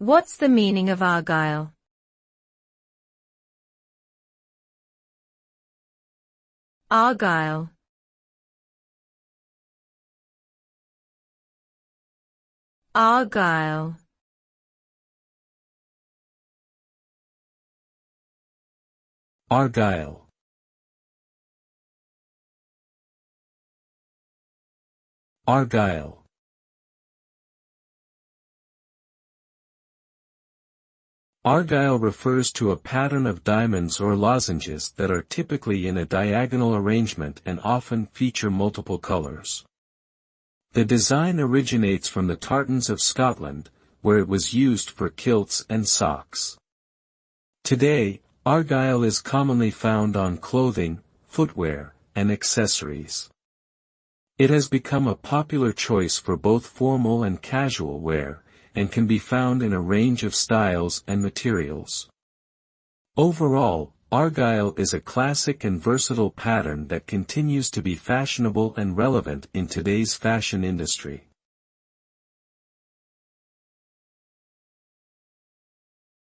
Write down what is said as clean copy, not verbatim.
What's the meaning of argyle? Argyle. Argyle. Argyle. Argyle. Argyle refers to a pattern of diamonds or lozenges that are typically in a diagonal arrangement and often feature multiple colors. The design originates from the tartans of Scotland, where it was used for kilts and socks. Today, argyle is commonly found on clothing, footwear, and accessories. It has become a popular choice for both formal and casual wear, and can be found in a range of styles and materials. Overall, argyle is a classic and versatile pattern that continues to be fashionable and relevant in today's fashion industry.